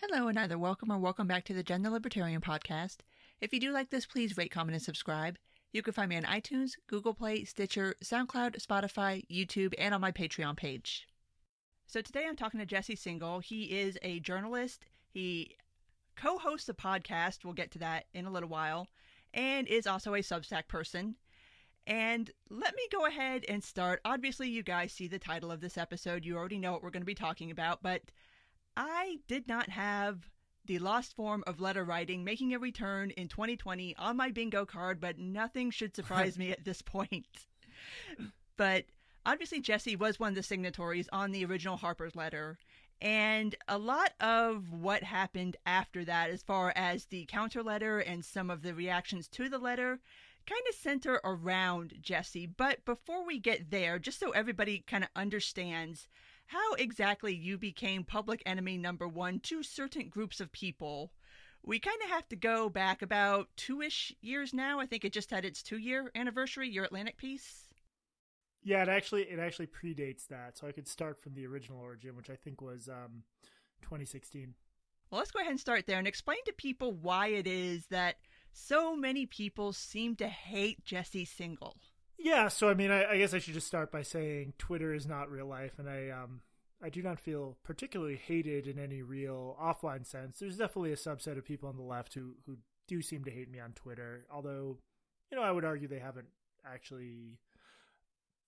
Hello and either welcome or welcome back to the Gender Libertarian Podcast. If you do like this, please rate, comment, and subscribe. You can find me on iTunes, Google Play, Stitcher, SoundCloud, Spotify, YouTube, and on my Patreon page. So today I'm talking to Jesse Singal. He is a journalist. He co-hosts a podcast, we'll get to that in a little while, and is also a Substack person. And let me go ahead and start. Obviously, you guys see the title of this episode. You already know what we're going to be talking about, but I did not have the lost form of letter writing making a return in 2020 on my bingo card, but nothing should surprise me at this point. But obviously, Jesse was one of the signatories on the original Harper's letter, and a lot of what happened after that, as far as the counter letter and some of the reactions to the letter, kind of center around Jesse. But before we get there, just so everybody kind of understands how exactly you became public enemy number one to certain groups of people, we kind of have to go back about 2-ish years now. I think it just had its 2-year anniversary, your Atlantic piece. Yeah, it actually predates that. So I could start from the original origin, which I think was 2016. Well, let's go ahead and start there and explain to people why it is that so many people seem to hate Jesse Singal. Yeah, so I mean, I guess I should just start by saying Twitter is not real life, and I do not feel particularly hated in any real offline sense. There's definitely a subset of people on the left who do seem to hate me on Twitter, although, I would argue they haven't actually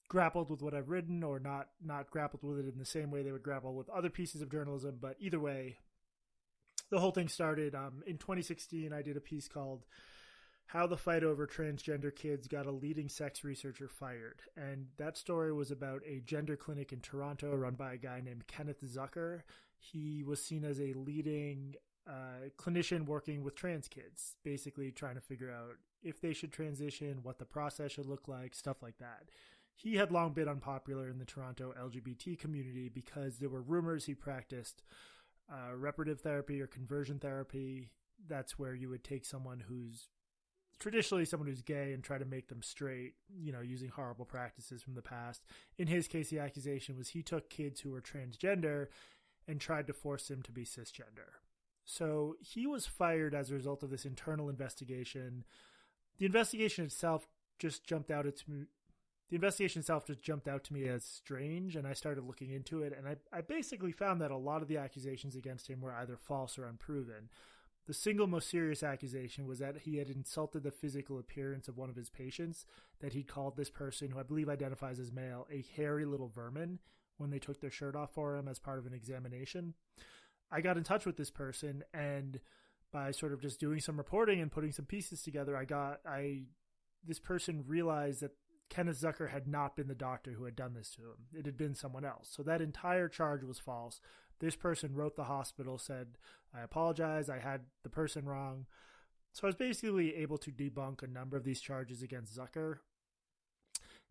grappled with what I've written, or not grappled with it in the same way they would grapple with other pieces of journalism. But either way, the whole thing started in 2016. I did a piece called "How the Fight Over Transgender Kids Got a Leading Sex Researcher Fired." And that story was about a gender clinic in Toronto run by a guy named Kenneth Zucker. He was seen as a leading clinician working with trans kids, basically trying to figure out if they should transition, what the process should look like, stuff like that. He had long been unpopular in the Toronto LGBT community because there were rumors he practiced reparative therapy or conversion therapy. That's where you would take someone who's traditionally someone who's gay and try to make them straight, using horrible practices from the past. In his case, the accusation was he took kids who were transgender and tried to force them to be cisgender. So he was fired as a result of this internal investigation. The investigation itself just jumped out to me as strange, and I started looking into it, and I basically found that a lot of the accusations against him were either false or unproven. The single most serious accusation was that he had insulted the physical appearance of one of his patients, that he'd called this person, who I believe identifies as male, a hairy little vermin when they took their shirt off for him as part of an examination. I got in touch with this person, and by sort of just doing some reporting and putting some pieces together, this person realized that Kenneth Zucker had not been the doctor who had done this to him. It had been someone else. So that entire charge was false. This person wrote the hospital, said, "I apologize, I had the person wrong." So I was basically able to debunk a number of these charges against Zucker.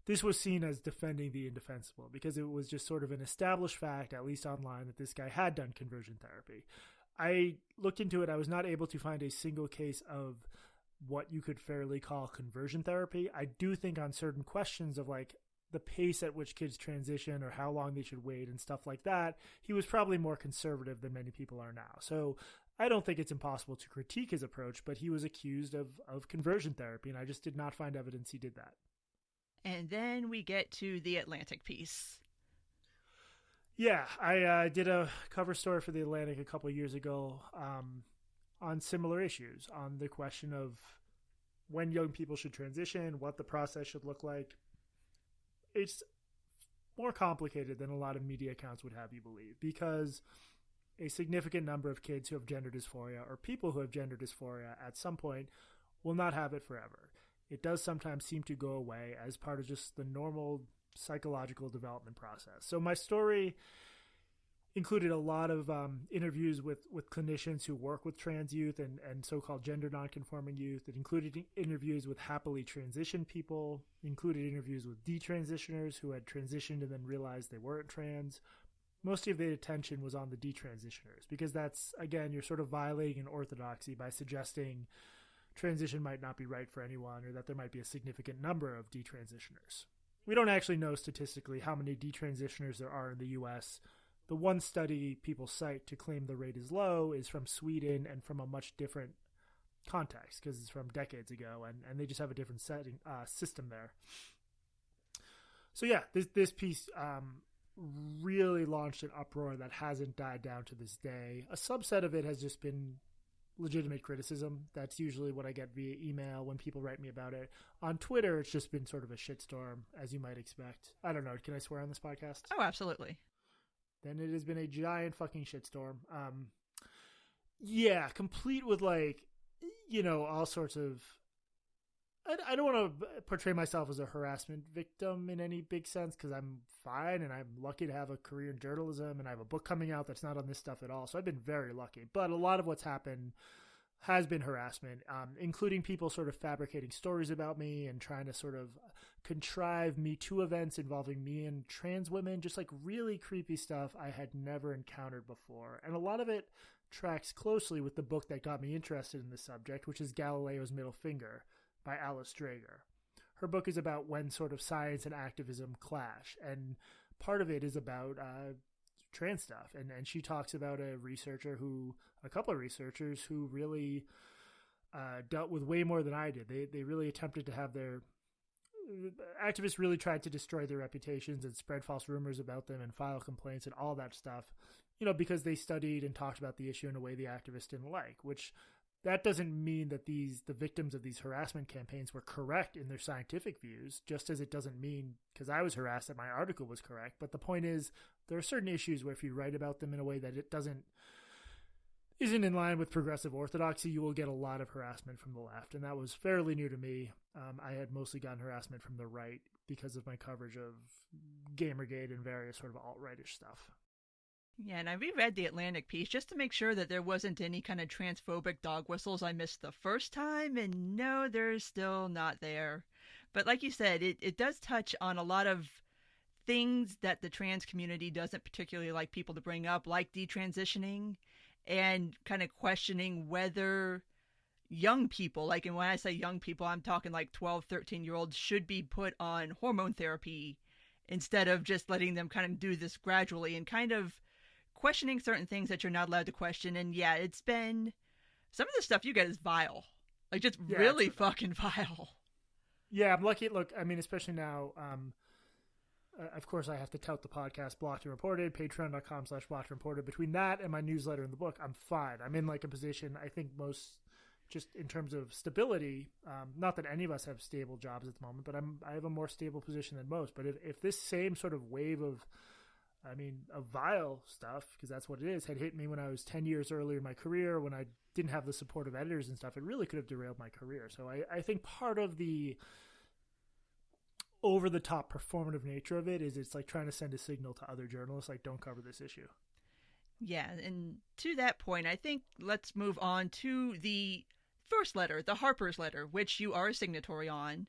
This was seen as defending the indefensible because it was just sort of an established fact, at least online, that this guy had done conversion therapy. I looked into it. I was not able to find a single case of what you could fairly call conversion therapy. I do think on certain questions of like the pace at which kids transition or how long they should wait and stuff like that, he was probably more conservative than many people are now. So I don't think it's impossible to critique his approach, but he was accused of conversion therapy, and I just did not find evidence he did that. And then we get to the Atlantic piece. Yeah, I did a cover story for the Atlantic a couple of years ago on similar issues, on the question of when young people should transition, what the process should look like. It's more complicated than a lot of media accounts would have you believe, because a significant number of kids who have gender dysphoria, or people who have gender dysphoria at some point, will not have it forever. It does sometimes seem to go away as part of just the normal psychological development process. So my story included a lot of interviews with clinicians who work with trans youth and so-called gender nonconforming youth. It included interviews with happily transitioned people, included interviews with detransitioners who had transitioned and then realized they weren't trans. Most of the attention was on the detransitioners, because that's, again, you're sort of violating an orthodoxy by suggesting transition might not be right for anyone, or that there might be a significant number of detransitioners. We don't actually know statistically how many detransitioners there are in the U.S., the one study people cite to claim the rate is low is from Sweden and from a much different context because it's from decades ago, and they just have a different system there. So yeah, this piece really launched an uproar that hasn't died down to this day. A subset of it has just been legitimate criticism. That's usually what I get via email when people write me about it. On Twitter, it's just been sort of a shitstorm, as you might expect. I don't know. Can I swear on this podcast? Oh, absolutely. Then it has been a giant fucking shitstorm. Yeah, complete with like, you know, all sorts of... I don't want to portray myself as a harassment victim in any big sense because I'm fine and I'm lucky to have a career in journalism and I have a book coming out that's not on this stuff at all. So I've been very lucky. But a lot of what's happened has been harassment, including people sort of fabricating stories about me and trying to sort of contrive Me Too events involving me and trans women, just like really creepy stuff I had never encountered before. And a lot of it tracks closely with the book that got me interested in the subject, which is Galileo's Middle Finger by Alice Drager. Her book is about when sort of science and activism clash, and part of it is about trans stuff. And she talks about a couple of researchers who really dealt with way more than I did. They really attempted to have activists really tried to destroy their reputations and spread false rumors about them and file complaints and all that stuff, you know, because they studied and talked about the issue in a way the activists didn't like, which that doesn't mean that the victims of these harassment campaigns were correct in their scientific views, just as it doesn't mean because I was harassed that my article was correct. But the point is, there are certain issues where if you write about them in a way that it isn't in line with progressive orthodoxy, you will get a lot of harassment from the left. And that was fairly new to me. I had mostly gotten harassment from the right because of my coverage of Gamergate and various sort of alt-rightish stuff. Yeah, and I reread the Atlantic piece just to make sure that there wasn't any kind of transphobic dog whistles I missed the first time, and no, there's still not there. But like you said, it does touch on a lot of things that the trans community doesn't particularly like people to bring up, like detransitioning and kind of questioning whether young people, like, and when I say young people, I'm talking like 12, 13-year-olds, should be put on hormone therapy instead of just letting them kind of do this gradually and kind of questioning certain things that you're not allowed to question. And yeah, it's been, some of the stuff you get is vile, like just really fucking vile. Yeah, I'm lucky. Look, I mean, especially now, of course I have to tout the podcast Blocked and Reported, patreon.com/Blocked and Reported. Between that and my newsletter and the book, I'm fine. I'm in like a position, I think most, just in terms of stability, not that any of us have stable jobs at the moment, but I have a more stable position than most. But if this same sort of wave of vile stuff, because that's what it is, had hit me when I was 10 years earlier in my career, when I didn't have the support of editors and stuff, it really could have derailed my career. So I think part of the over-the-top performative nature of it is it's like trying to send a signal to other journalists, like, don't cover this issue. Yeah, and to that point, I think let's move on to the first letter, the Harper's letter, which you are a signatory on.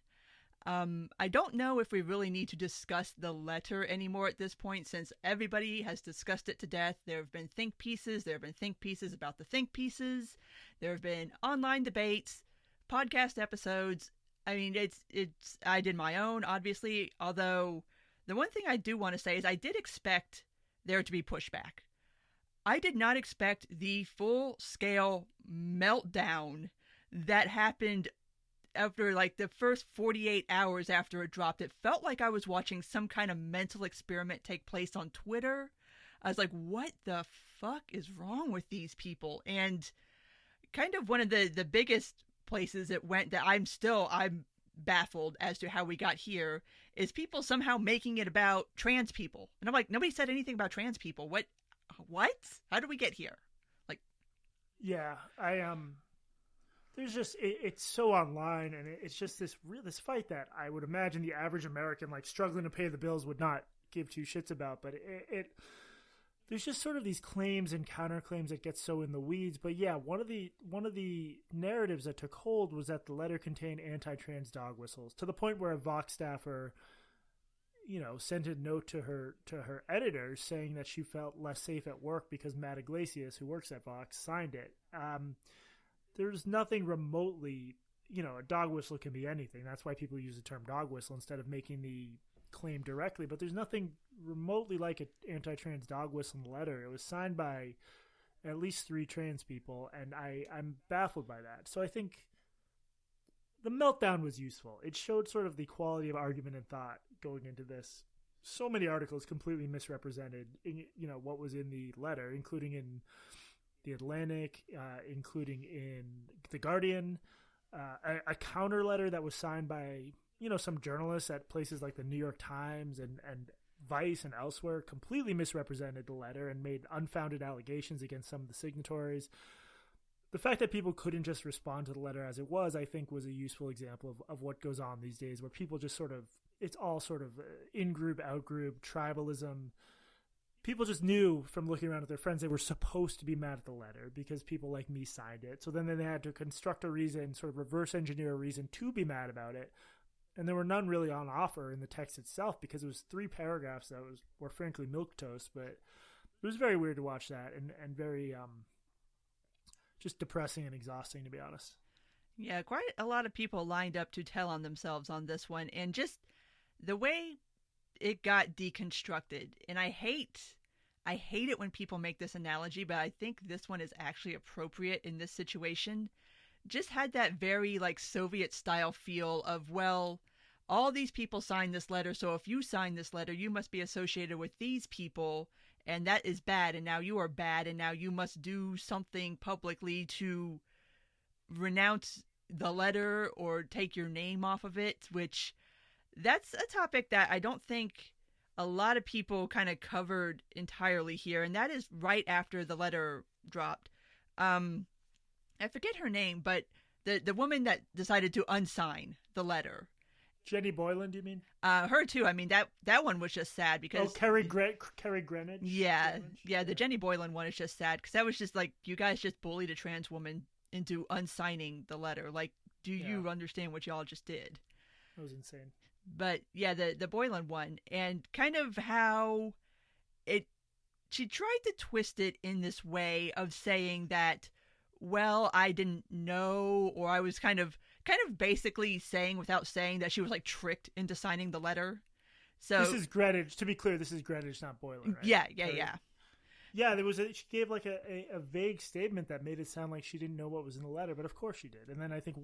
I don't know if we really need to discuss the letter anymore at this point, since everybody has discussed it to death. There have been think pieces. There have been think pieces about the think pieces. There have been online debates, podcast episodes. I mean, I did my own, obviously, although the one thing I do want to say is I did expect there to be pushback. I did not expect the full-scale meltdown that happened after like the first 48 hours after it dropped. It felt like I was watching some kind of mental experiment take place on Twitter. I was like, what the fuck is wrong with these people? And kind of one of the biggest places it went that I'm baffled as to how we got here is people somehow making it about trans people. And I'm like, nobody said anything about trans people. What? How did we get here? Like, yeah, there's just it's so online, and it's just this fight that I would imagine the average American, like, struggling to pay the bills would not give two shits about. But there's just sort of these claims and counterclaims that get so in the weeds. But yeah, one of the narratives that took hold was that the letter contained anti-trans dog whistles, to the point where a Vox staffer, you know, sent a note to her editors saying that she felt less safe at work because Matt Iglesias, who works at Vox, signed it. There's nothing remotely, you know, a dog whistle can be anything. That's why people use the term dog whistle instead of making the claim directly. But there's nothing remotely like an anti-trans dog whistle in the letter. It was signed by at least 3 trans people, and I'm baffled by that. So I think the meltdown was useful. It showed sort of the quality of argument and thought going into this. So many articles completely misrepresented, what was in the letter, including in The Atlantic, including in The Guardian, a counter letter that was signed by, some journalists at places like the New York Times and Vice and elsewhere completely misrepresented the letter and made unfounded allegations against some of the signatories. The fact that people couldn't just respond to the letter as it was, I think, was a useful example of what goes on these days, where people just sort of, it's all sort of in-group, out-group, tribalism. People just knew from looking around at their friends they were supposed to be mad at the letter because people like me signed it. So then they had to construct a reason, sort of reverse engineer a reason to be mad about it. And there were none really on offer in the text itself because it was 3 paragraphs that were frankly milquetoast. But it was very weird to watch that and very just depressing and exhausting, to be honest. Yeah, quite a lot of people lined up to tell on themselves on this one. And just the way it got deconstructed. And I hate it when people make this analogy, but I think this one is actually appropriate in this situation. Just had that very like Soviet style feel of, well, all these people signed this letter, so if you sign this letter, you must be associated with these people, and that is bad, and now you are bad, and now you must do something publicly to renounce the letter or take your name off of it, which that's a topic that I don't think a lot of people kind of covered entirely here, and that is right after the letter dropped. I forget her name, but the woman that decided to unsign the letter. Jenny Boylan, do you mean? Her too. I mean, that one was just sad because... Kerry Greenwich? Yeah. Greenwich? Yeah, the Jenny Boylan one is just sad because that was just like, you guys just bullied a trans woman into unsigning the letter. Like, do you understand what y'all just did? That was insane. But yeah, the Boylan one, and kind of how she tried to twist it in this way of saying that, well, I didn't know, or I was kind of basically saying without saying that she was like tricked into signing the letter. So this is Greenwich. To be clear, this is Greenwich, not Boylan, right? Yeah. Yeah, she gave like a vague statement that made it sound like she didn't know what was in the letter, but of course she did. And then I think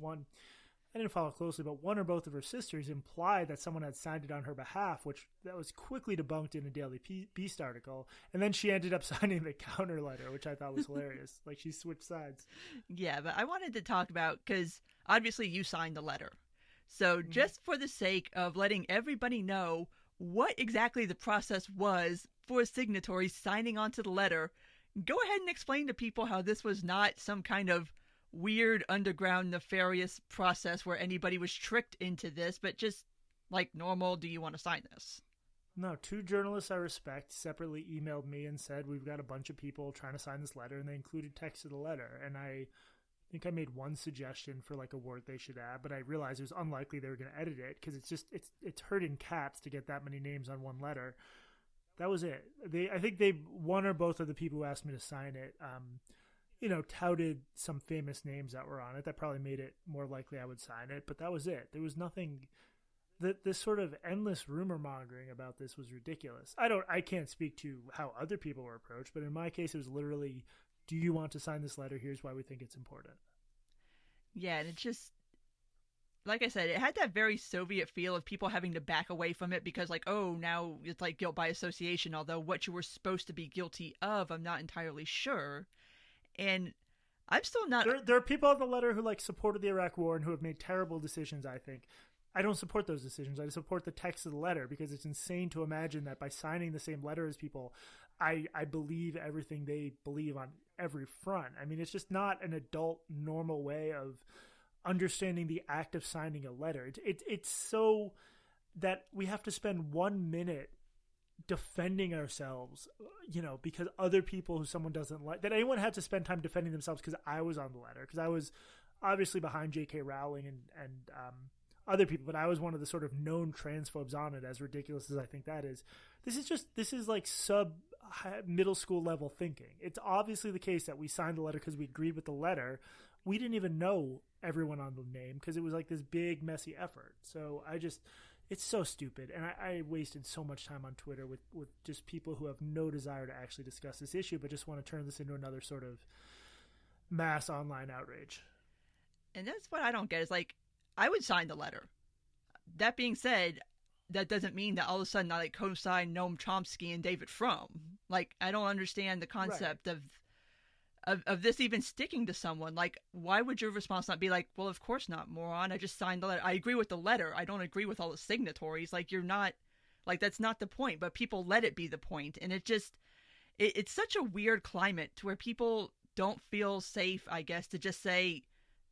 I didn't follow closely, but one or both of her sisters implied that someone had signed it on her behalf, which that was quickly debunked in a Daily Beast article. And then she ended up signing the counter letter, which I thought was hilarious. Like she switched sides. Yeah, but I wanted to talk about, because obviously you signed the letter. So just for the sake of letting everybody know what exactly the process was for signatories signing onto the letter, go ahead and explain to people how this was not some kind of weird underground nefarious process where anybody was tricked into this, but just like normal, do you want to sign this? No, 2 journalists I respect separately emailed me and said, we've got a bunch of people trying to sign this letter, and they included text of the letter. And I think I made one suggestion for like a word they should add, but I realized it was unlikely they were going to edit it because it's hurting cats to get that many names on one letter. That was it. I think one or both of the people who asked me to sign it, touted some famous names that were on it. That probably made it more likely I would sign it, but that was it. There was nothing. This sort of endless rumor mongering about this was ridiculous. I can't speak to how other people were approached, but in my case, it was literally, do you want to sign this letter? Here's why we think it's important. Yeah, and it just, like I said, it had that very Soviet feel of people having to back away from it because, like, oh, now it's like guilt by association, although what you were supposed to be guilty of, I'm not entirely sure. And I'm still not... There are people on the letter who like supported the Iraq War and who have made terrible decisions, I think. I don't support those decisions. I support the text of the letter because it's insane to imagine that by signing the same letter as people, I believe everything they believe on every front. I mean, it's just not an adult, normal way of understanding the act of signing a letter. It's so that we have to spend 1 minute defending ourselves, because other people who someone doesn't like, that anyone had to spend time defending themselves because I was on the letter, because I was obviously behind J.K. Rowling and other people, but I was one of the sort of known transphobes on it, as ridiculous as I think that is. This is like sub middle school level thinking. It's obviously the case that we signed the letter because we agreed with the letter. We didn't even know everyone on the name because it was like this big messy effort. So it's so stupid. And I wasted so much time on Twitter with just people who have no desire to actually discuss this issue, but just want to turn this into another sort of mass online outrage. And that's what I don't get is like, I would sign the letter. That being said, that doesn't mean that all of a sudden I like co-sign Noam Chomsky and David Frum. Like, I don't understand the concept of this even sticking to someone. Like, why would your response not be like, well, of course not, moron. I just signed the letter. I agree with the letter. I don't agree with all the signatories. Like, you're not, like, that's not the point, but people let it be the point. And it just, it's such a weird climate to where people don't feel safe, I guess, to just say,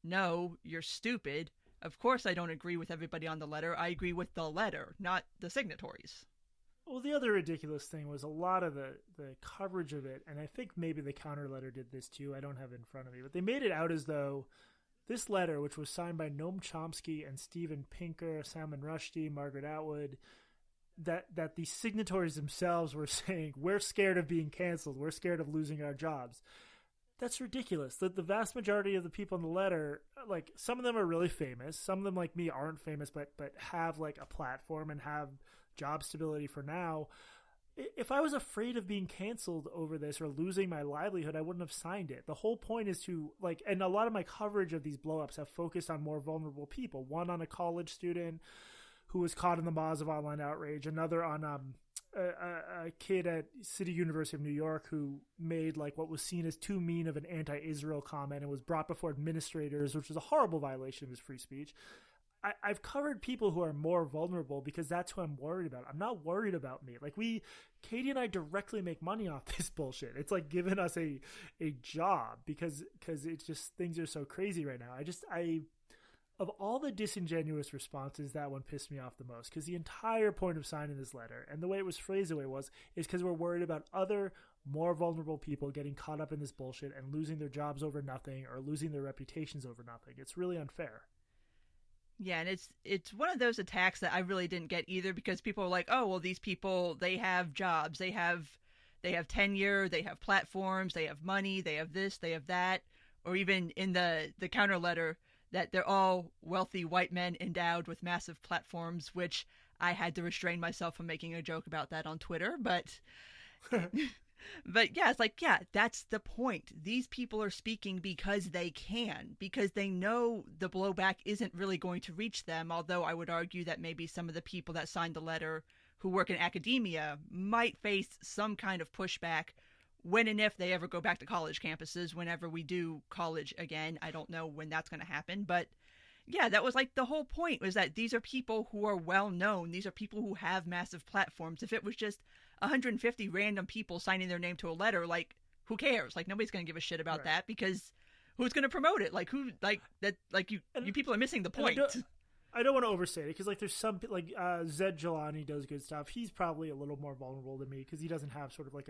no, you're stupid. Of course I don't agree with everybody on the letter. I agree with the letter, not the signatories. Well, the other ridiculous thing was a lot of the coverage of it, and I think maybe the counter letter did this too. I don't have it in front of me, but they made it out as though this letter, which was signed by Noam Chomsky and Steven Pinker, Salman Rushdie, Margaret Atwood, that the signatories themselves were saying, we're scared of being canceled. We're scared of losing our jobs. That's ridiculous. The vast majority of the people in the letter, like, some of them are really famous. Some of them, like me, aren't famous, but have, like, a platform and have job stability for now. If I was afraid of being canceled over this or losing my livelihood, I wouldn't have signed it. The whole point is to, like, and a lot of my coverage of these blowups have focused on more vulnerable people. One on a college student who was caught in the maws of online outrage. Another on a kid at City University of New York who made like what was seen as too mean of an anti-Israel comment and was brought before administrators, which was a horrible violation of his free speech. I've covered people who are more vulnerable because that's who I'm worried about. I'm not worried about me. Like Katie and I directly make money off this bullshit. It's like giving us a job because it's just, things are so crazy right now. Of all the disingenuous responses, that one pissed me off the most, because the entire point of signing this letter and the way it was phrased the way it was is because we're worried about other more vulnerable people getting caught up in this bullshit and losing their jobs over nothing or losing their reputations over nothing. It's really unfair. Yeah, and it's one of those attacks that I really didn't get either, because people are like, oh, well, these people, they have jobs, they have tenure, they have platforms, they have money, they have this, they have that, or even in the counter letter that they're all wealthy white men endowed with massive platforms, which I had to restrain myself from making a joke about that on Twitter, but but yeah, it's like, yeah, that's the point. These people are speaking because they can, because they know the blowback isn't really going to reach them, although I would argue that maybe some of the people that signed the letter who work in academia might face some kind of pushback when and if they ever go back to college campuses, whenever we do college again. I don't know when that's going to happen, but yeah, that was like the whole point, was that these are people who are well known. These are people who have massive platforms. If it was just 150 random people signing their name to a letter, like, who cares? Like, nobody's going to give a shit about that, because who's going to promote it? Like, who, like, that, like, you people are missing the point. I don't want to overstate it, because, like, there's some, like, Zed Jelani does good stuff. He's probably a little more vulnerable than me, because he doesn't have sort of like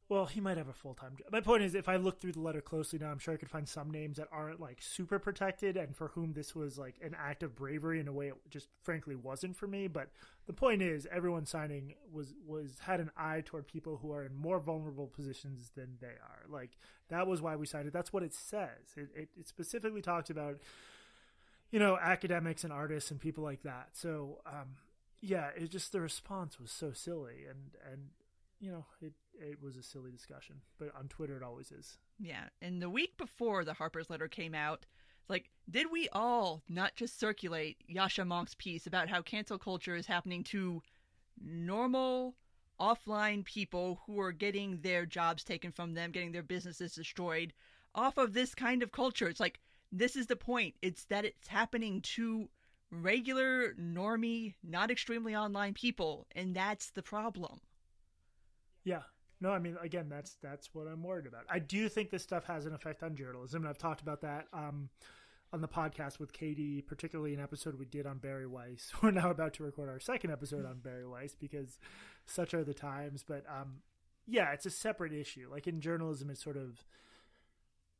well, he might have a full-time job. My point is, if I look through the letter closely now, I'm sure I could find some names that aren't, like, super protected and for whom this was, like, an act of bravery in a way it just, frankly, wasn't for me. But the point is, everyone signing had an eye toward people who are in more vulnerable positions than they are. Like, that was why we signed it. That's what it says. It specifically talks about, you know, academics and artists and people like that. So, yeah, it just, the response was so silly, and you know, it was a silly discussion, but on Twitter it always is. Yeah, and the week before the Harper's letter came out, it's like, did we all not just circulate Yasha Monk's piece about how cancel culture is happening to normal, offline people who are getting their jobs taken from them, getting their businesses destroyed off of this kind of culture? It's like, this is the point. It's that it's happening to regular, normie, not extremely online people, and that's the problem. Yeah. No, I mean, again, that's what I'm worried about. I do think this stuff has an effect on journalism, and I've talked about that on the podcast with Katie, particularly an episode we did on Bari Weiss. We're now about to record our second episode on Bari Weiss, because such are the times. But yeah, it's a separate issue. Like, in journalism, it sort of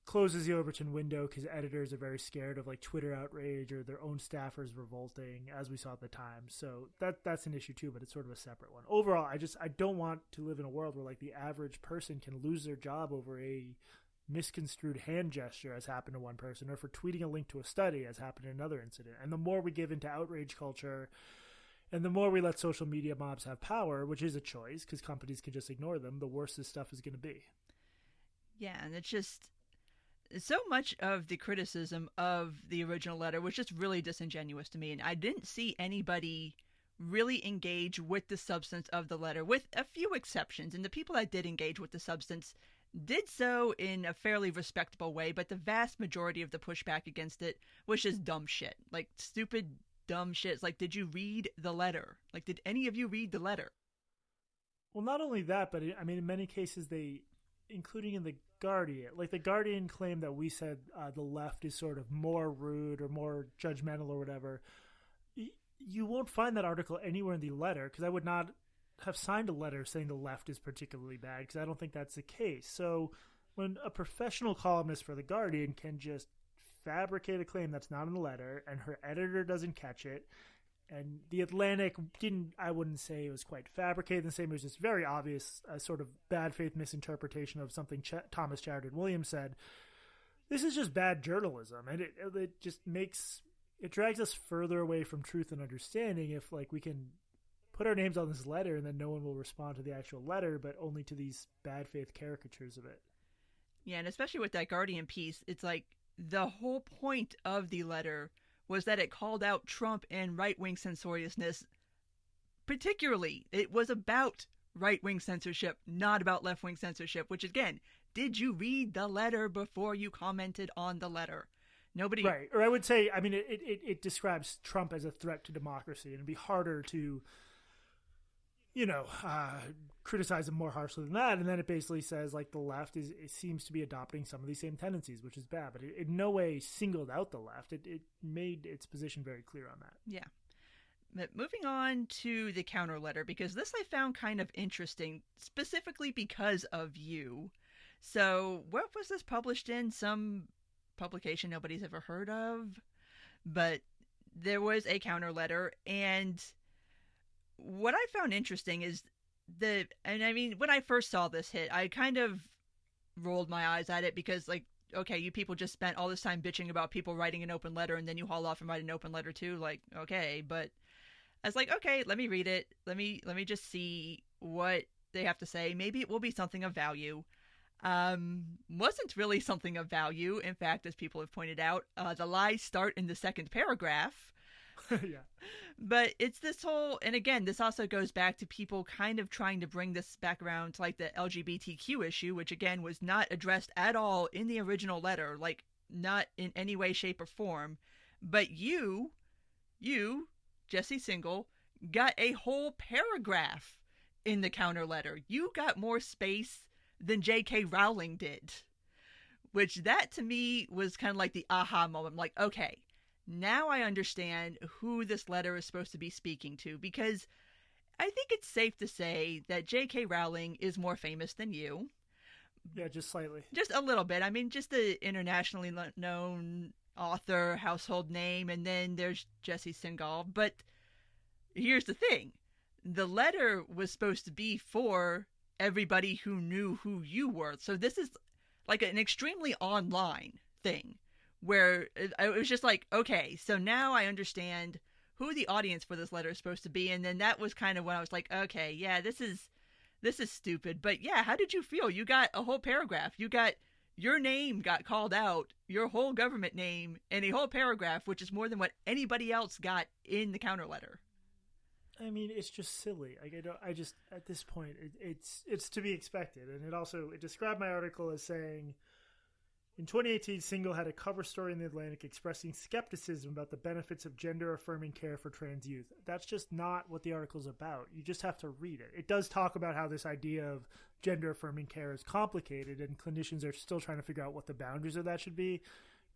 closes the Overton window because editors are very scared of, like, Twitter outrage or their own staffers revolting, as we saw at the time. So that's an issue too, but it's sort of a separate one. Overall, I don't want to live in a world where, like, the average person can lose their job over a misconstrued hand gesture, as happened to one person, or for tweeting a link to a study, as happened in another incident. And the more we give into outrage culture And the more we let social media mobs have power, which is a choice because companies can just ignore them, the worse this stuff is going to be. Yeah, and it's just so much of the criticism of the original letter was just really disingenuous to me, and I didn't see anybody really engage with the substance of the letter, with a few exceptions. And the people that did engage with the substance did so in a fairly respectable way, but the vast majority of the pushback against it was just dumb shit. Like, stupid, dumb shit. It's like, did you read the letter? Like, did any of you read the letter? Well, not only that, but I mean, in many cases, including in the Guardian, like the Guardian claimed that we said the left is sort of more rude or more judgmental or whatever. You won't find that article anywhere in the letter, because I would not have signed a letter saying the left is particularly bad, because I don't think that's the case. So when a professional columnist for the Guardian can just fabricate a claim that's not in the letter and her editor doesn't catch it, and the Atlantic I wouldn't say it was quite fabricated. The same, it was just very obvious, a sort of bad faith misinterpretation of something Thomas Sheridan Williams said. This is just bad journalism, and it just it drags us further away from truth and understanding if, like, we can put our names on this letter and then no one will respond to the actual letter, but only to these bad faith caricatures of it. Yeah, and especially with that Guardian piece, it's like the whole point of the letter was that it called out Trump and right-wing censoriousness. Particularly, it was about right-wing censorship, not about left-wing censorship, which, again, did you read the letter before you commented on the letter? Nobody... Right. Or I would say, I mean, it describes Trump as a threat to democracy, and it'd be harder to, criticize him more harshly than that. And then it basically says, like, the left it seems to be adopting some of these same tendencies, which is bad. But it in no way singled out the left. It made its position very clear on that. Yeah. But moving on to the counter letter, because this I found kind of interesting, specifically because of you. So what was this published in? Some publication nobody's ever heard of? But there was a counter letter, and what I found interesting is and I mean, when I first saw this hit, I kind of rolled my eyes at it because, like, okay, you people just spent all this time bitching about people writing an open letter and then you haul off and write an open letter too. Like, okay, but I was like, okay, let me read it. Let me just see what they have to say. Maybe it will be something of value. Wasn't really something of value. In fact, as people have pointed out, the lies start in the second paragraph. Yeah. But it's this whole, and again, this also goes back to people kind of trying to bring this back around to, like, the LGBTQ issue, which again was not addressed at all in the original letter, like, not in any way, shape, or form. But you, Jesse Singal, got a whole paragraph in the counter letter. You got more space than J.K. Rowling did, which that to me was kind of like the aha moment. I'm like, okay, now I understand who this letter is supposed to be speaking to, because I think it's safe to say that J.K. Rowling is more famous than you. Yeah, just slightly. Just a little bit. I mean, just the internationally known author, household name, and then there's Jesse Singal. But here's the thing. The letter was supposed to be for everybody who knew who you were. So this is like an extremely online thing where it was just like, okay, so now I understand who the audience for this letter is supposed to be. And then that was kind of when I was like, okay, yeah, this is stupid. But yeah, how did you feel? You got a whole paragraph. You got your name got called out, your whole government name, in a whole paragraph, which is more than what anybody else got in the counter letter. I mean, it's just silly. Like, I just at this point, it's to be expected. And it described my article as saying, in 2018, Singal had a cover story in The Atlantic expressing skepticism about the benefits of gender-affirming care for trans youth. That's just not what the article's about. You just have to read it. It does talk about how this idea of gender-affirming care is complicated, and clinicians are still trying to figure out what the boundaries of that should be,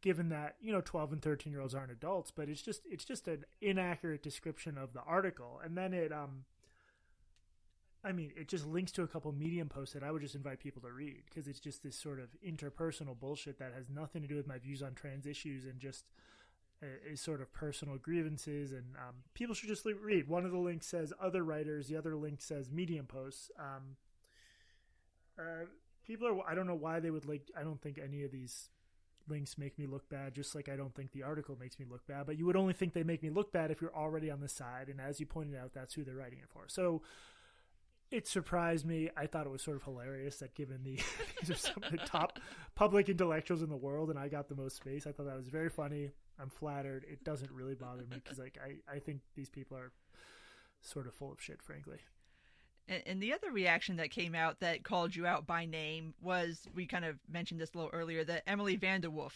given that, 12 and 13-year-olds aren't adults. But it's just an inaccurate description of the article. And then it just links to a couple Medium posts that I would just invite people to read, because it's just this sort of interpersonal bullshit that has nothing to do with my views on trans issues and just is sort of personal grievances. And people should just read. One of the links says other writers. The other link says Medium posts. People are, I don't know why they would link. I don't think any of these links make me look bad, just like I don't think the article makes me look bad. But you would only think they make me look bad if you're already on the side. And as you pointed out, that's who they're writing it for. So it surprised me. I thought it was sort of hilarious that given these are some of the top public intellectuals in the world and I got the most space. I thought that was very funny. I'm flattered. It doesn't really bother me because like I think these people are sort of full of shit, frankly. And the other reaction that came out that called you out by name was, we kind of mentioned this a little earlier, that Emily Vanderwolf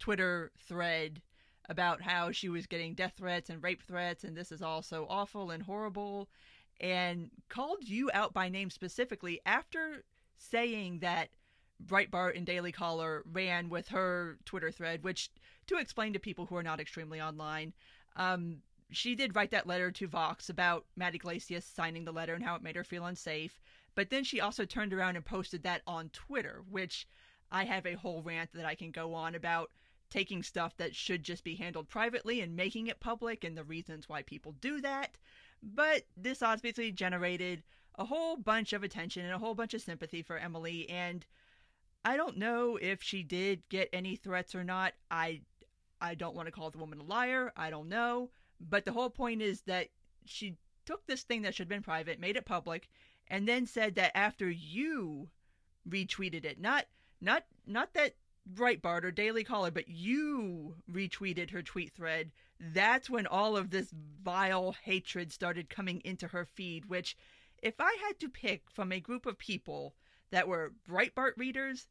Twitter thread about how she was getting death threats and rape threats, and this is all so awful and horrible, and called you out by name specifically after saying that Breitbart and Daily Caller ran with her Twitter thread, which, to explain to people who are not extremely online, she did write that letter to Vox about Matt Iglesias signing the letter and how it made her feel unsafe. But then she also turned around and posted that on Twitter, which I have a whole rant that I can go on about taking stuff that should just be handled privately and making it public and the reasons why people do that. But this obviously generated a whole bunch of attention and a whole bunch of sympathy for Emily. And I don't know if she did get any threats or not. I don't want to call the woman a liar. I don't know. But the whole point is that she took this thing that should have been private, made it public, and then said that after you retweeted it, not that Breitbart or Daily Caller, but you retweeted her tweet thread, that's when all of this vile hatred started coming into her feed, which, if I had to pick from a group of people that were Breitbart readers,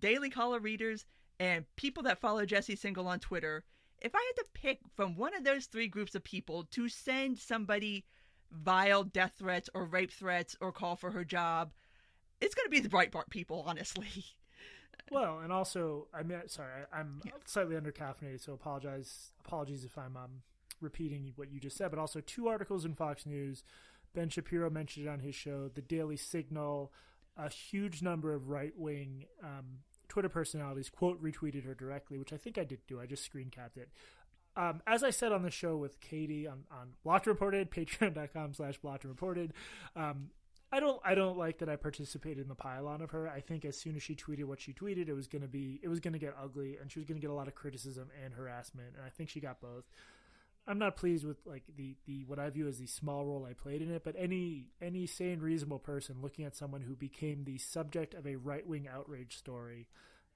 Daily Caller readers, and people that follow Jesse Singal on Twitter, if I had to pick from one of those three groups of people to send somebody vile death threats or rape threats or call for her job, it's going to be the Breitbart people, honestly. Well, and also, I'm slightly under-caffeinated, so apologies if I'm repeating what you just said, but also 2 articles in Fox News. Ben Shapiro mentioned it on his show, the Daily Signal, a huge number of right-wing Twitter personalities quote retweeted her directly, which I think I did do. I just screen capped it. As I said on the show with Katie on Blocked and Reported, patreon.com/Blocked and Reported, I don't like that I participated in the pile-on of her. I think as soon as she tweeted what she tweeted, it was going to get ugly, and she was going to get a lot of criticism and harassment, and I think she got both. I'm not pleased with like the what I view as the small role I played in it, but any sane, reasonable person looking at someone who became the subject of a right-wing outrage story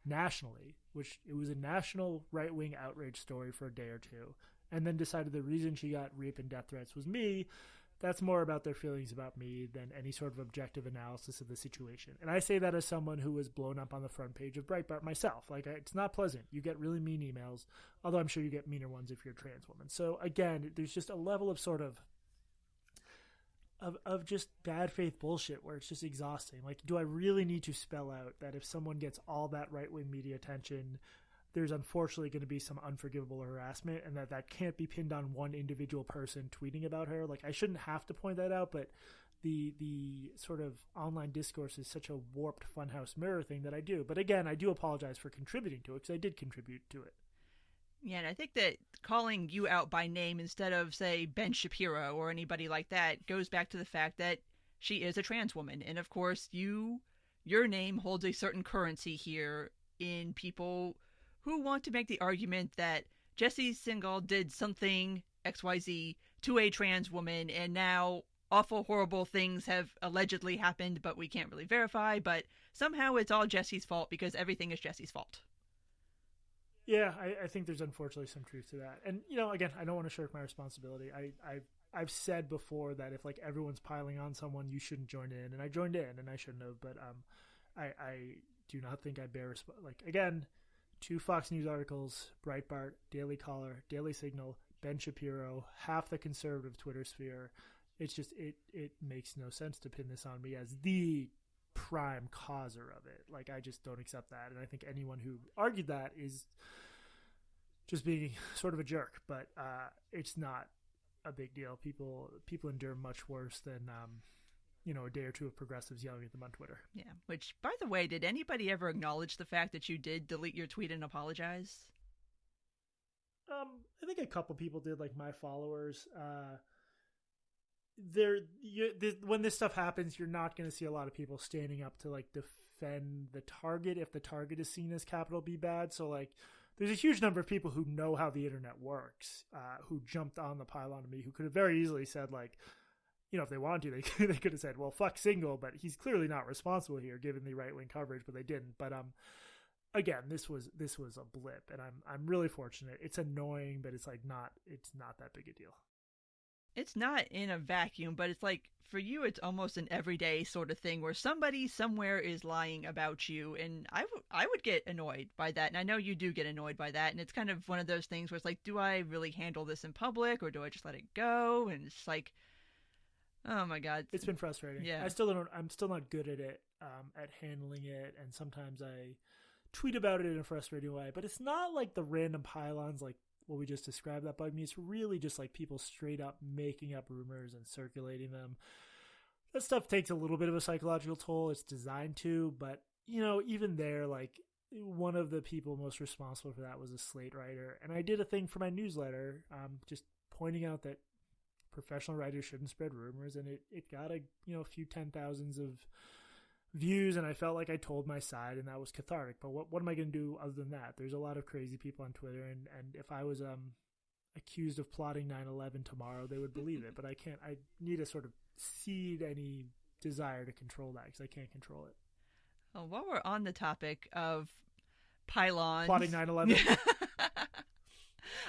nationally, which it was a national right-wing outrage story for a day or two, and then decided the reason she got rape and death threats was me, that's more about their feelings about me than any sort of objective analysis of the situation. And I say that as someone who was blown up on the front page of Breitbart myself. Like, it's not pleasant. You get really mean emails, although I'm sure you get meaner ones if you're a trans woman. So again, there's just a level of sort of just bad faith bullshit where it's just exhausting. Like, do I really need to spell out that if someone gets all that right-wing media attention, there's unfortunately going to be some unforgivable harassment, and that can't be pinned on one individual person tweeting about her? Like, I shouldn't have to point that out, but the sort of online discourse is such a warped funhouse mirror thing that I do. But again, I do apologize for contributing to it, because I did contribute to it. Yeah, and I think that calling you out by name instead of, say, Ben Shapiro or anybody like that goes back to the fact that she is a trans woman. And of course, your name holds a certain currency here in people who want to make the argument that Jesse Singal did something XYZ to a trans woman, and now awful, horrible things have allegedly happened, but we can't really verify, but somehow it's all Jesse's fault because everything is Jesse's fault. Yeah, I think there's unfortunately some truth to that. And, you know, again, I don't want to shirk my responsibility. I've said before that if, like, everyone's piling on someone, you shouldn't join in. And I joined in, and I shouldn't have. But I do not think I bear again, 2 Fox News articles, Breitbart, Daily Caller, Daily Signal, Ben Shapiro, half the conservative Twitter sphere. It's just, it makes no sense to pin this on me as the prime causer of it. Like, I just don't accept that. And I think anyone who argued that is just being sort of a jerk. But it's not a big deal. People endure much worse than a day or two of progressives yelling at them on Twitter. Yeah, which, by the way, did anybody ever acknowledge the fact that you did delete your tweet and apologize? I think a couple people did, like my followers. When this stuff happens, you're not going to see a lot of people standing up to, like, defend the target if the target is seen as capital B bad. So like, there's a huge number of people who know how the internet works, who jumped on the pylon of me, who could have very easily said like, you know, if they wanted to, they could have said, well, fuck Singal, but he's clearly not responsible here given the right wing coverage, but they didn't. But again, this was a blip, and I'm really fortunate. It's annoying, but it's not that big a deal. It's not in a vacuum, but it's like, for you, it's almost an everyday sort of thing where somebody somewhere is lying about you. And I would get annoyed by that. And I know you do get annoyed by that. And it's kind of one of those things where it's like, do I really handle this in public or do I just let it go? And it's like, oh my God. It's been frustrating. Yeah. I'm still not good at it, at handling it. And sometimes I tweet about it in a frustrating way, but it's not like the random pylons like what we just described that bug me. It's really just like people straight up making up rumors and circulating them. That stuff takes a little bit of a psychological toll. It's designed to, but you know, even there, like one of the people most responsible for that was a Slate writer. And I did a thing for my newsletter, just pointing out that professional writers shouldn't spread rumors. And it got a few 10,000s of views, and I felt like I told my side, and that was cathartic. But what am I going to do other than that? There's a lot of crazy people on Twitter, and if I was accused of plotting 9/11 tomorrow, they would believe it. But I can't. I need to sort of cede any desire to control that because I can't control it. Well, while we're on the topic of pylons, plotting 9/11.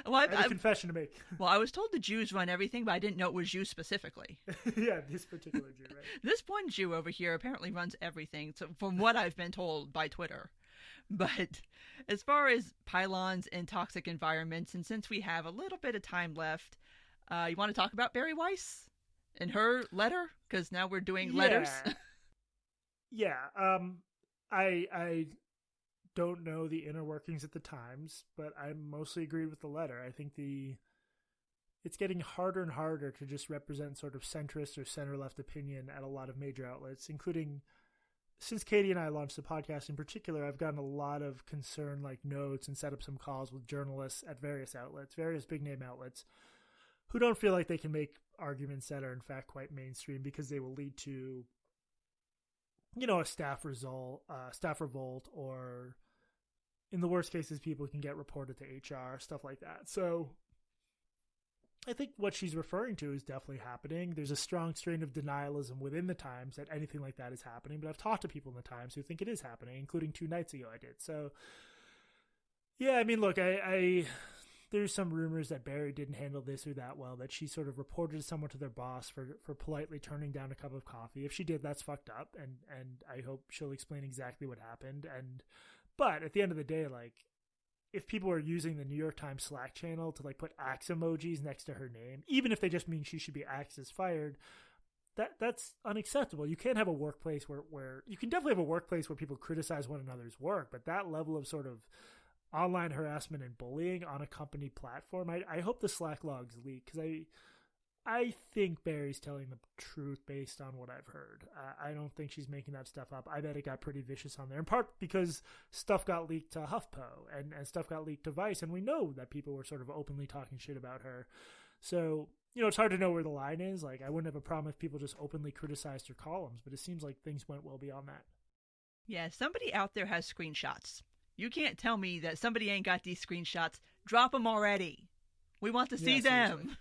Well, I have a confession to make. Well, I was told the Jews run everything, but I didn't know it was you specifically. Yeah, this particular Jew, right? This one Jew over here apparently runs everything, so from what I've been told by Twitter. But as far as pylons and toxic environments, and since we have a little bit of time left, you want to talk about Bari Weiss and her letter? Because now we're doing letters. Yeah. I don't know the inner workings at the Times, but I mostly agreed with the letter. I think it's getting harder and harder to just represent sort of centrist or center-left opinion at a lot of major outlets, including since Katie and I launched the podcast in particular, I've gotten a lot of concern like notes and set up some calls with journalists at various outlets, various big-name outlets, who don't feel like they can make arguments that are in fact quite mainstream because they will lead to, a staff revolt, or in the worst cases, people can get reported to HR, stuff like that. So I think what she's referring to is definitely happening. There's a strong strain of denialism within the Times that anything like that is happening, but I've talked to people in the Times who think it is happening, including 2 nights ago I did. So yeah, I mean, look, there's some rumors that Bari didn't handle this or that well, that she sort of reported someone to their boss for politely turning down a cup of coffee. If she did, that's fucked up, and I hope she'll explain exactly what happened. But at the end of the day, like, if people are using the New York Times Slack channel to like put axe emojis next to her name, even if they just mean she should be axed as fired, that's unacceptable. You can't have a workplace where you can definitely have a workplace where people criticize one another's work, but that level of sort of online harassment and bullying on a company platform, I hope the Slack logs leak, because I think Barry's telling the truth based on what I've heard. I don't think she's making that stuff up. I bet it got pretty vicious on there, in part because stuff got leaked to HuffPo and stuff got leaked to Vice, and we know that people were sort of openly talking shit about her. So, it's hard to know where the line is. Like, I wouldn't have a problem if people just openly criticized her columns, but it seems like things went well beyond that. Yeah, somebody out there has screenshots. You can't tell me that somebody ain't got these screenshots. Drop them already. We want to see them. Seriously.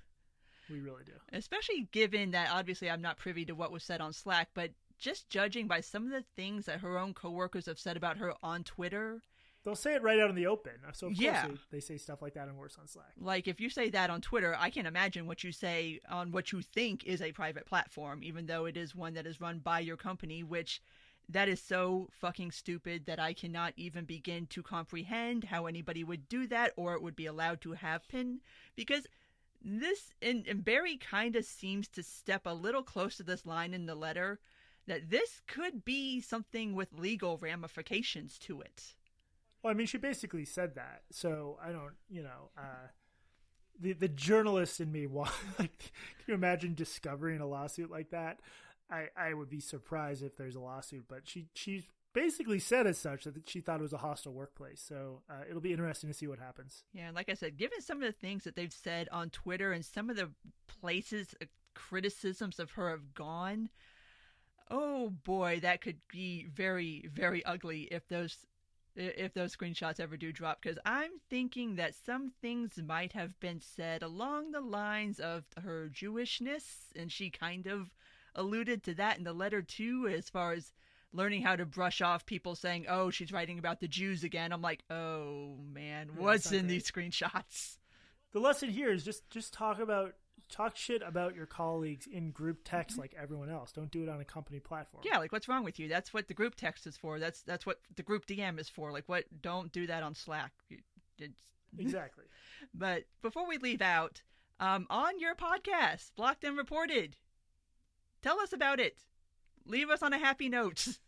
We really do. Especially given that obviously I'm not privy to what was said on Slack, but just judging by some of the things that her own coworkers have said about her on Twitter. They'll say it right out in the open. So of course they say stuff like that and worse on Slack. Like, if you say that on Twitter, I can't imagine what you say on what you think is a private platform, even though it is one that is run by your company, which that is so fucking stupid that I cannot even begin to comprehend how anybody would do that, or it would be allowed to happen, because this, and Bari kind of seems to step a little close to this line in the letter, that this could be something with legal ramifications to it. Well, I mean, she basically said that, so I don't, the journalist in me, like, can you imagine discovering a lawsuit like that? I would be surprised if there's a lawsuit, but she basically said as such that she thought it was a hostile workplace. So it'll be interesting to see what happens. Yeah, and like I said, given some of the things that they've said on Twitter and some of the places criticisms of her have gone, Oh boy, that could be very, very ugly if those screenshots ever do drop, because I'm thinking that some things might have been said along the lines of her Jewishness, and she kind of alluded to that in the letter too, as far as learning how to brush off people saying, oh, she's writing about the Jews again. I'm like, oh man, Yeah, what's in these screenshots? The lesson here is just talk shit about your colleagues in group text like everyone else. Don't do it on a company platform. Yeah, like what's wrong with you? That's what the group text is for. That's what the group DM is for. Like, what? Don't do that on Slack. Exactly. But before we leave out, on your podcast, Blocked and Reported, tell us about it. Leave us on a happy note.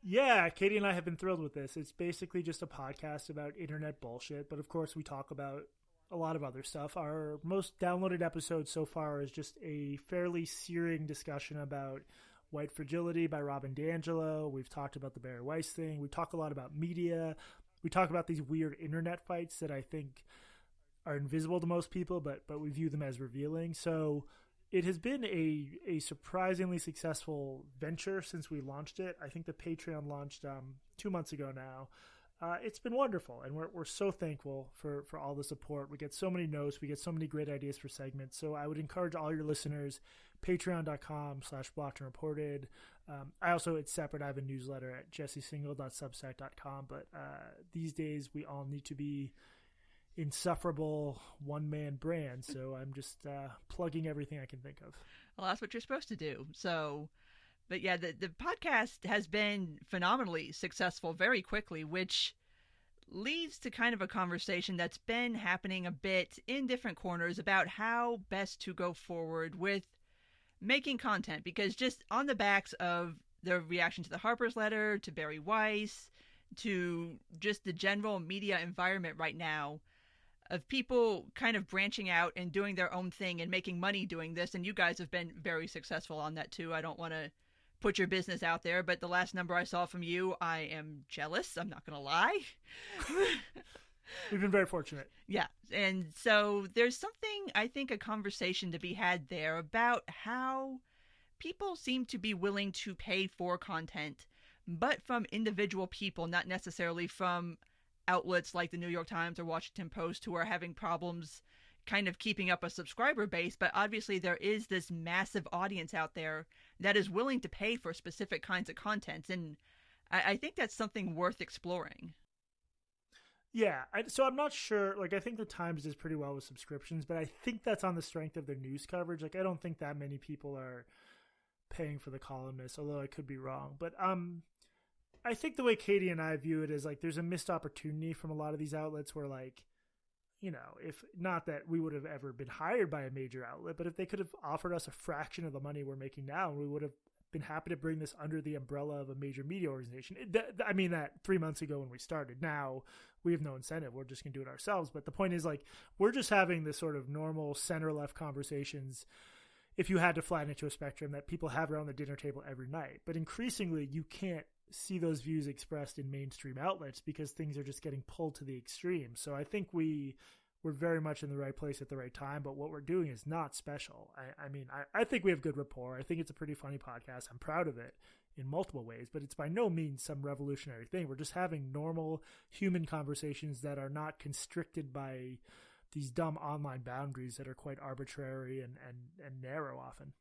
Yeah, Katie and I have been thrilled with this. It's basically just a podcast about internet bullshit, but of course we talk about a lot of other stuff. Our most downloaded episode so far is just a fairly searing discussion about White Fragility by Robin DiAngelo. We've talked about the Bari Weiss thing. We talk a lot about media. We talk about these weird internet fights that I think are invisible to most people, but we view them as revealing. So it has been a surprisingly successful venture since we launched it. I think the Patreon launched 2 months ago now. It's been wonderful, and we're so thankful for all the support. We get so many notes. We get so many great ideas for segments. So I would encourage all your listeners, patreon.com/blockedandreported. It's separate. I have a newsletter at jessesingal.substack.com. But these days, we all need to be insufferable one-man brands. So I'm just plugging everything I can think of. Well, that's what you're supposed to do. So... But yeah, the podcast has been phenomenally successful very quickly, which leads to kind of a conversation that's been happening a bit in different corners about how best to go forward with making content. Because just on the backs of the reaction to the Harper's letter, to Bari Weiss, to just the general media environment right now, of people kind of branching out and doing their own thing and making money doing this, and you guys have been very successful on that too. I don't want to put your business out there, but the last number I saw from you, I am jealous. I'm not going to lie. We've been very fortunate. Yeah. And so there's something, I think, a conversation to be had there about how people seem to be willing to pay for content, but from individual people, not necessarily from outlets like the New York Times or Washington Post, who are having problems kind of keeping up a subscriber base. But obviously there is this massive audience out there that is willing to pay for specific kinds of content. And I think that's something worth exploring. Yeah. So I'm not sure. Like, I think the Times does pretty well with subscriptions, but I think that's on the strength of their news coverage. Like, I don't think that many people are paying for the columnists, although I could be wrong. But I think the way Katie and I view it is like there's a missed opportunity from a lot of these outlets where, like, you know, if not that we would have ever been hired by a major outlet, but if they could have offered us a fraction of the money we're making now, we would have been happy to bring this under the umbrella of a major media organization. I mean that 3 months ago when we started. Now we have no incentive. We're just going to do it ourselves. But the point is, like, we're just having this sort of normal center-left conversations, if you had to flatten it to a spectrum, that people have around the dinner table every night. But increasingly, you can't see those views expressed in mainstream outlets because things are just getting pulled to the extreme. So I think we're very much in the right place at the right time, but what we're doing is not special. I think we have good rapport. I think it's a pretty funny podcast. I'm proud of it in multiple ways, but it's by no means some revolutionary thing. We're just having normal human conversations that are not constricted by these dumb online boundaries that are quite arbitrary and narrow often.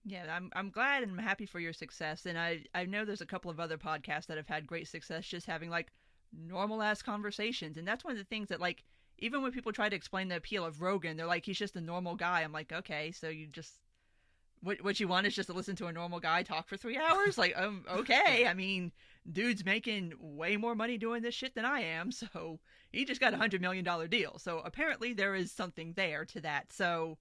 Yeah, I'm glad and I'm happy for your success. And I know there's a couple of other podcasts that have had great success just having, like, normal ass conversations. And that's one of the things that, like, even when people try to explain the appeal of Rogan, they're like, he's just a normal guy. I'm like, okay, so you just, what you want is just to listen to a normal guy talk for 3 hours? Like, okay. I mean, dude's making way more money doing this shit than I am. So he just got $100 million deal. So apparently there is something there to that. So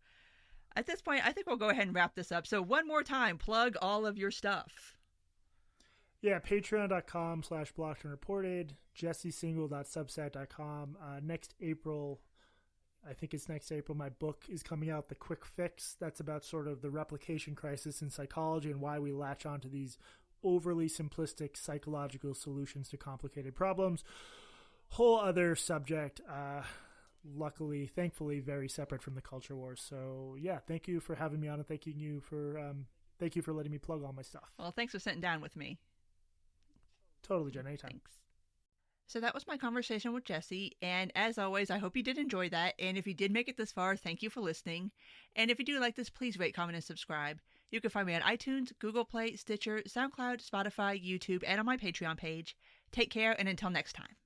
at this point, I think we'll go ahead and wrap this up. So one more time, plug all of your stuff. Yeah, patreon.com/blockedandreported, jessesingal.substack.com. Next April, I think it's next April, my book is coming out, The Quick Fix. That's about sort of the replication crisis in psychology and why we latch onto these overly simplistic psychological solutions to complicated problems. Whole other subject, luckily, thankfully, very separate from the culture wars. So, yeah, thank you for having me on and thanking you for thank you for letting me plug all my stuff. Well, thanks for sitting down with me. Totally, Jen. Anytime. Thanks. So that was my conversation with Jesse, and as always, I hope you did enjoy that, and if you did make it this far, thank you for listening. And if you do like this, please rate, comment, and subscribe. You can find me on iTunes, Google Play, Stitcher, SoundCloud, Spotify, YouTube, and on my Patreon page. Take care, and until next time.